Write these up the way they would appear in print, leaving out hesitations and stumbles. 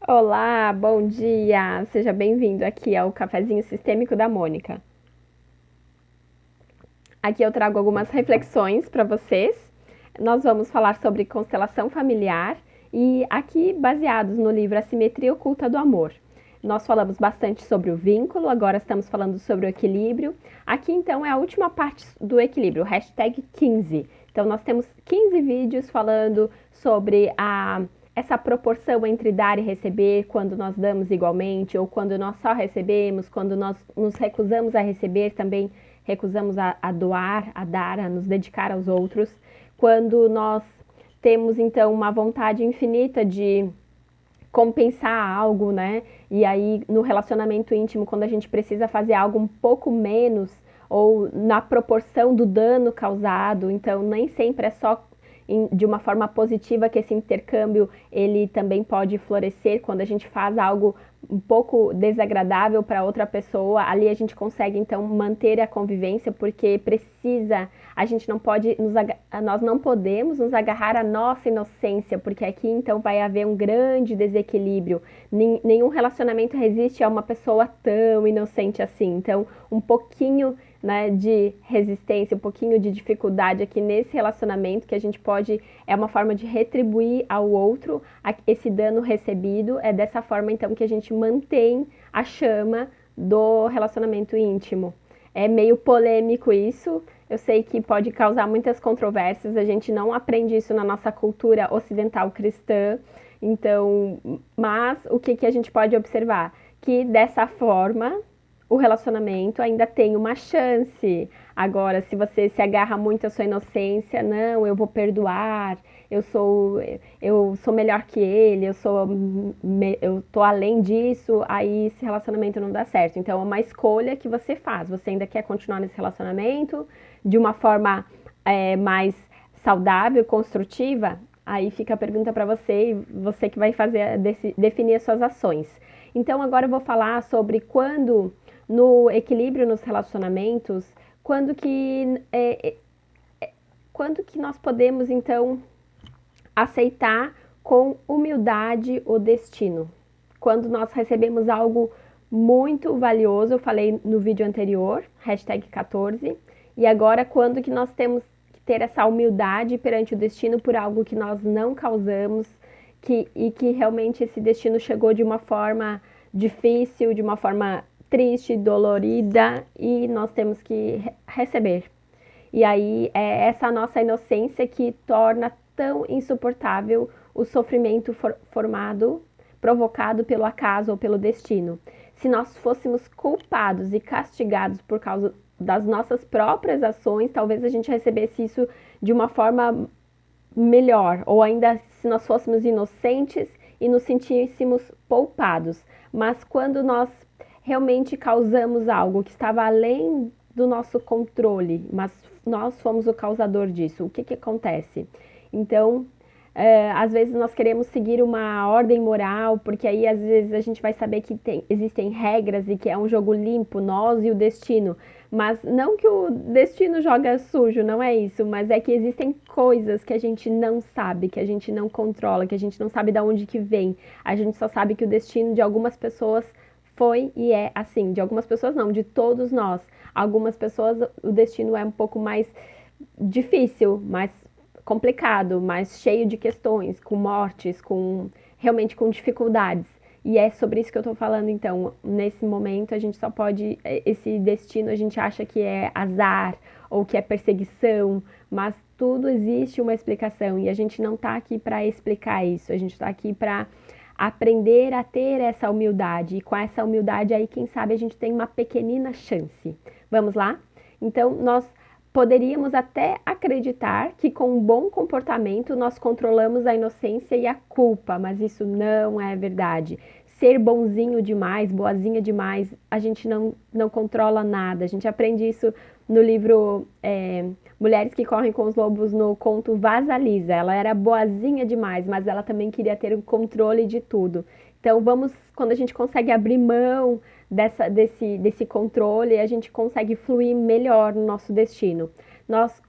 Olá, bom dia! Seja bem-vindo aqui ao Cafezinho Sistêmico da Mônica. Aqui eu trago algumas reflexões para vocês. Nós vamos falar sobre constelação familiar e aqui baseados no livro A Simetria Oculta do Amor. Nós falamos bastante sobre o vínculo, agora estamos falando sobre o equilíbrio. Aqui então é a última parte do equilíbrio, hashtag 15. Então nós temos 15 vídeos falando sobre essa proporção entre dar e receber, quando nós damos igualmente, ou quando nós só recebemos, quando nós nos recusamos a receber, também recusamos a doar, a dar, a nos dedicar aos outros. Quando nós temos então uma vontade infinita de compensar algo, né? E aí no relacionamento íntimo, quando a gente precisa fazer algo um pouco menos ou na proporção do dano causado, então nem sempre é só de uma forma positiva que esse intercâmbio ele também pode florescer quando a gente faz algo um pouco desagradável para outra pessoa, ali a gente consegue então manter a convivência porque precisa, a gente não pode nós não podemos nos agarrar à nossa inocência, porque aqui então vai haver um grande desequilíbrio. Nenhum relacionamento resiste a uma pessoa tão inocente assim. Então, um pouquinho, né, de resistência, um pouquinho de dificuldade aqui nesse relacionamento que a gente pode, é uma forma de retribuir ao outro esse dano recebido. É dessa forma então que a gente mantém a chama do relacionamento íntimo. É meio polêmico isso, eu sei que pode causar muitas controvérsias, a gente não aprende isso na nossa cultura ocidental cristã, então, mas o que a gente pode observar? Que dessa forma o relacionamento ainda tem uma chance. Agora, se você se agarra muito à sua inocência, não, eu vou perdoar, eu sou, eu sou melhor que ele, eu tô além disso, aí esse relacionamento não dá certo. Então, é uma escolha que você faz. Você ainda quer continuar nesse relacionamento de uma forma mais saudável, construtiva? Aí fica a pergunta para você, você que vai fazer, definir as suas ações. Então, agora eu vou falar sobre quando no equilíbrio nos relacionamentos, quando que, quando que nós podemos então aceitar com humildade o destino. Quando nós recebemos algo muito valioso, eu falei no vídeo anterior, hashtag 14, e agora quando que nós temos que ter essa humildade perante o destino por algo que nós não causamos, e que realmente esse destino chegou de uma forma difícil, de uma forma triste, dolorida, e nós temos que receber. E aí é essa nossa inocência que torna tão insuportável o sofrimento provocado pelo acaso ou pelo destino. Se nós fôssemos culpados e castigados por causa das nossas próprias ações, talvez a gente recebesse isso de uma forma melhor, ou ainda se nós fôssemos inocentes e nos sentíssemos poupados. Mas quando nós realmente causamos algo que estava além do nosso controle, mas nós fomos o causador disso, o que acontece? Então, às vezes nós queremos seguir uma ordem moral, porque aí às vezes a gente vai saber que existem regras e que é um jogo limpo, nós e o destino. Mas não que o destino joga sujo, não é isso, mas é que existem coisas que a gente não sabe, que a gente não controla, que a gente não sabe de onde que vem. A gente só sabe que o destino de algumas pessoas foi e é assim. De algumas pessoas não, de todos nós. Algumas pessoas o destino é um pouco mais difícil, mais complicado, mais cheio de questões, com mortes, com realmente com dificuldades. E é sobre isso que eu tô falando, então. Nesse momento, a gente só pode. Esse destino a gente acha que é azar ou que é perseguição, mas tudo existe uma explicação e a gente não tá aqui para explicar isso, a gente tá aqui para aprender a ter essa humildade. E com essa humildade aí, quem sabe a gente tem uma pequenina chance. Vamos lá? Então, nós poderíamos até acreditar que com um bom comportamento nós controlamos a inocência e a culpa, mas isso não é verdade. Ser bonzinho demais, boazinha demais, a gente não controla nada. A gente aprende isso no livro Mulheres que Correm com os Lobos, no conto Vasalisa. Ela era boazinha demais, mas ela também queria ter o controle de tudo. Então vamos, quando a gente consegue abrir mão desse controle, a gente consegue fluir melhor no nosso destino.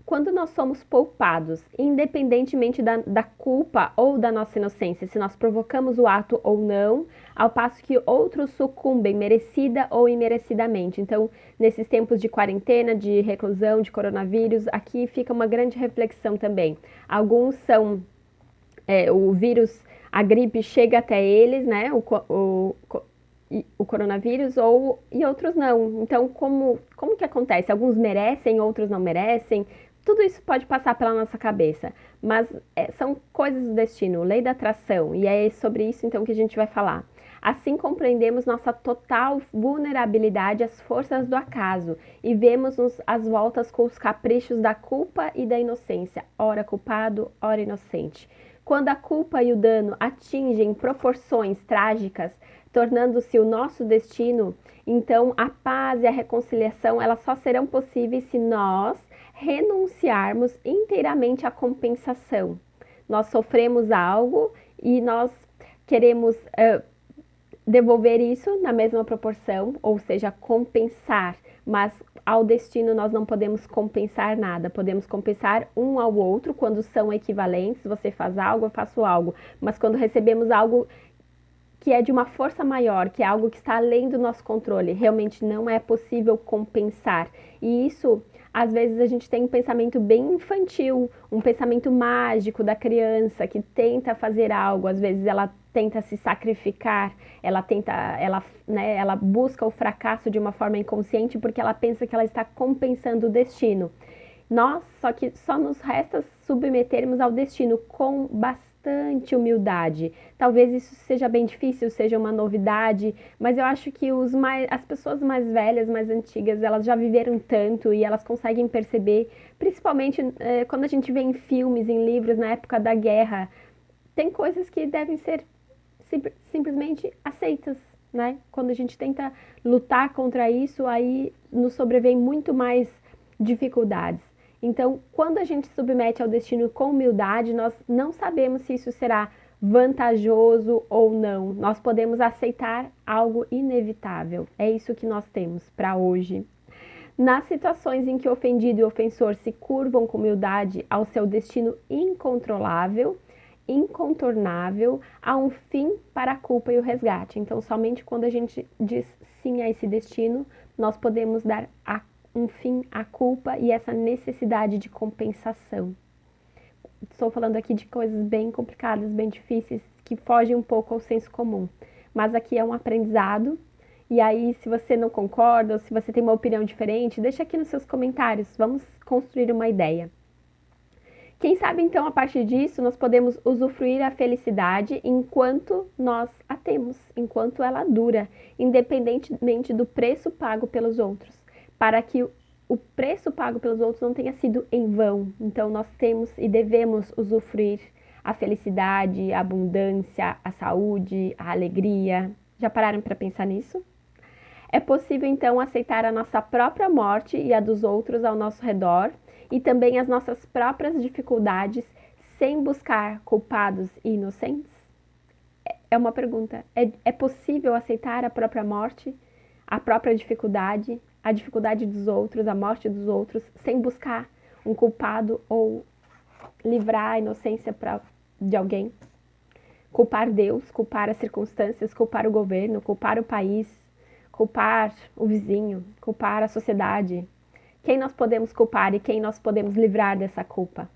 Quando nós somos poupados, independentemente da culpa ou da nossa inocência, se nós provocamos o ato ou não, ao passo que outros sucumbem merecida ou imerecidamente. Então, nesses tempos de quarentena, de reclusão, de coronavírus, aqui fica uma grande reflexão também. Alguns são o vírus, a gripe chega até eles, né? O coronavírus, e outros não. Então, como que acontece? Alguns merecem, outros não merecem. Tudo isso pode passar pela nossa cabeça, mas são coisas do destino, lei da atração, e é sobre isso então que a gente vai falar. Assim compreendemos nossa total vulnerabilidade às forças do acaso e vemos-nos às voltas com os caprichos da culpa e da inocência, ora culpado, ora inocente. Quando a culpa e o dano atingem proporções trágicas, tornando-se o nosso destino, então a paz e a reconciliação elas só serão possíveis se nós renunciarmos inteiramente à compensação. Nós sofremos algo e nós queremos devolver isso na mesma proporção, ou seja, compensar, mas ao destino nós não podemos compensar nada, podemos compensar um ao outro quando são equivalentes, você faz algo, eu faço algo, mas quando recebemos algo que é de uma força maior, que é algo que está além do nosso controle, realmente não é possível compensar. E isso, às vezes, a gente tem um pensamento bem infantil, um pensamento mágico da criança que tenta fazer algo, às vezes ela tenta se sacrificar, ela busca o fracasso de uma forma inconsciente porque ela pensa que ela está compensando o destino. Só que só nos resta submetermos ao destino com bastante humildade. Talvez isso seja bem difícil, seja uma novidade, mas eu acho que as pessoas mais velhas, mais antigas, elas já viveram tanto e elas conseguem perceber, principalmente quando a gente vê em filmes, em livros, na época da guerra, tem coisas que devem ser simplesmente aceitas, né? Quando a gente tenta lutar contra isso, aí nos sobrevém muito mais dificuldades. Então, quando a gente submete ao destino com humildade, nós não sabemos se isso será vantajoso ou não. Nós podemos aceitar algo inevitável. É isso que nós temos para hoje. Nas situações em que o ofendido e o ofensor se curvam com humildade ao seu destino incontrolável, incontornável, há um fim para a culpa e o resgate. Então, somente quando a gente diz sim a esse destino, nós podemos dar um fim à culpa e essa necessidade de compensação. Estou falando aqui de coisas bem complicadas, bem difíceis, que fogem um pouco ao senso comum. Mas aqui é um aprendizado. E aí, se você não concorda ou se você tem uma opinião diferente, deixa aqui nos seus comentários. Vamos construir uma ideia. Quem sabe, então, a partir disso, nós podemos usufruir a felicidade enquanto nós a temos, enquanto ela dura, independentemente do preço pago pelos outros, para que o preço pago pelos outros não tenha sido em vão. Então, nós temos e devemos usufruir a felicidade, a abundância, a saúde, a alegria. Já pararam para pensar nisso? É possível, então, aceitar a nossa própria morte e a dos outros ao nosso redor, e também as nossas próprias dificuldades sem buscar culpados e inocentes? É uma pergunta. É possível aceitar a própria morte, a própria dificuldade, a dificuldade dos outros, a morte dos outros, sem buscar um culpado ou livrar a inocência de alguém? Culpar Deus, culpar as circunstâncias, culpar o governo, culpar o país, culpar o vizinho, culpar a sociedade? Quem nós podemos culpar e quem nós podemos livrar dessa culpa?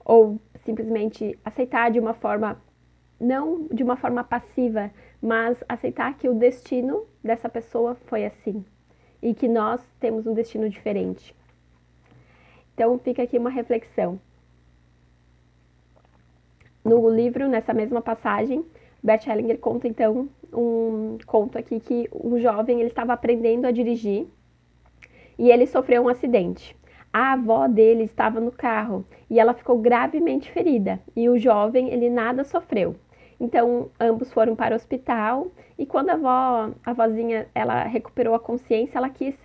Ou simplesmente aceitar de uma forma, não de uma forma passiva, mas aceitar que o destino dessa pessoa foi assim e que nós temos um destino diferente. Então fica aqui uma reflexão. No livro, nessa mesma passagem, Bert Hellinger conta então um conto aqui que um jovem ele estava aprendendo a dirigir e ele sofreu um acidente. A avó dele estava no carro e ela ficou gravemente ferida e o jovem ele nada sofreu. Então ambos foram para o hospital e quando a vozinha ela recuperou a consciência, ela quis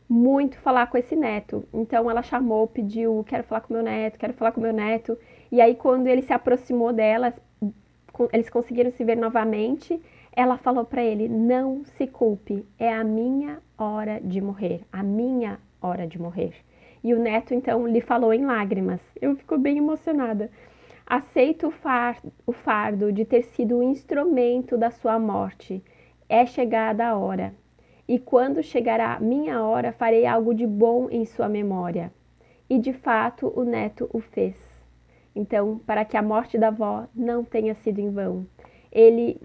muito falar com esse neto. Então ela chamou, pediu, quero falar com meu neto, quero falar com meu neto. E aí quando ele se aproximou dela, eles conseguiram se ver novamente. Ela falou para ele: não se culpe, é a minha hora de morrer, a minha hora de morrer. E o neto, então, lhe falou em lágrimas. Eu fico bem emocionada. Aceito o fardo de ter sido o instrumento da sua morte. É chegada a hora. E quando chegará a minha hora, farei algo de bom em sua memória. E de fato o neto o fez. Então, para que a morte da avó não tenha sido em vão.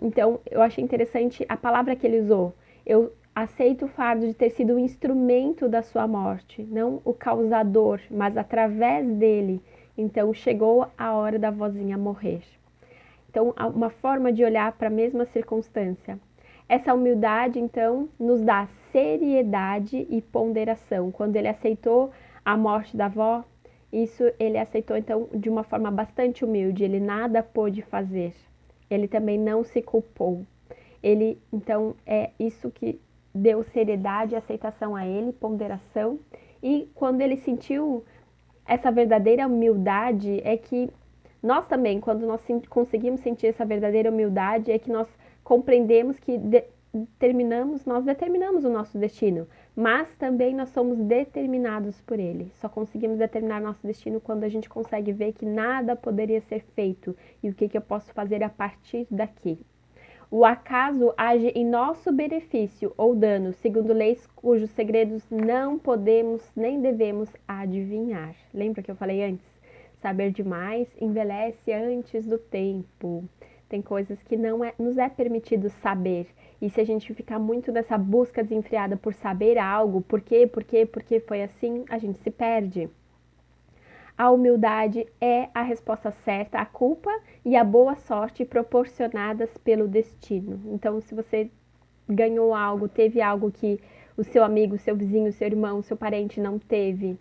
Então, eu achei interessante a palavra que ele usou. Eu aceito o fardo de ter sido o instrumento da sua morte, não o causador, mas através dele. Então, chegou a hora da vozinha morrer. Então, uma forma de olhar para a mesma circunstância. Essa humildade, então, nos dá seriedade e ponderação. Quando ele aceitou a morte da avó, isso ele aceitou, então, de uma forma bastante humilde. Ele nada pôde fazer. Ele também não se culpou. Ele, então, é isso que deu seriedade e aceitação a ele, ponderação. E quando ele sentiu essa verdadeira humildade, é que nós também, quando nós conseguimos sentir essa verdadeira humildade, é que nós compreendemos que nós determinamos o nosso destino, mas também nós somos determinados por ele. Só conseguimos determinar nosso destino quando a gente consegue ver que nada poderia ser feito e o que eu posso fazer a partir daqui. O acaso age em nosso benefício ou dano, segundo leis cujos segredos não podemos nem devemos adivinhar. Lembra que eu falei antes? Saber demais envelhece antes do tempo. Tem coisas que não nos é permitido saber. E se a gente ficar muito nessa busca desenfreada por saber algo, por quê foi assim, a gente se perde. A humildade é a resposta certa à culpa e à boa sorte proporcionadas pelo destino. Então, se você ganhou algo, teve algo que o seu amigo, o seu vizinho, o seu irmão, o seu parente não teve,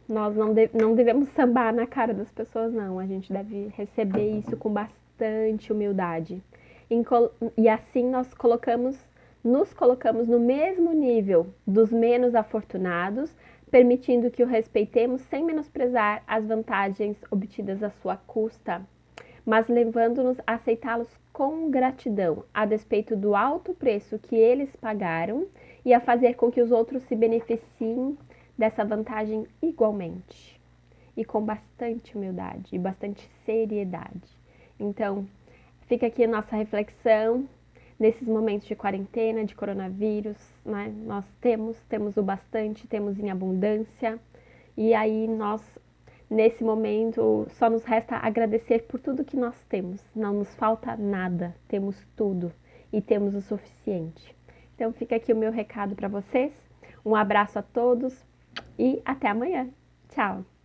nós não devemos sambar na cara das pessoas, não. A gente deve receber isso com bastante humildade. E assim nós nos colocamos no mesmo nível dos menos afortunados, permitindo que o respeitemos sem menosprezar as vantagens obtidas à sua custa, mas levando-nos a aceitá-los com gratidão, a despeito do alto preço que eles pagaram e a fazer com que os outros se beneficiem dessa vantagem igualmente e com bastante humildade e bastante seriedade. Então, fica aqui a nossa reflexão nesses momentos de quarentena, de coronavírus, né? Nós temos o bastante, temos em abundância, e aí nós, nesse momento, só nos resta agradecer por tudo que nós temos. Não nos falta nada, temos tudo e temos o suficiente. Então fica aqui o meu recado para vocês. Um abraço a todos e até amanhã. Tchau!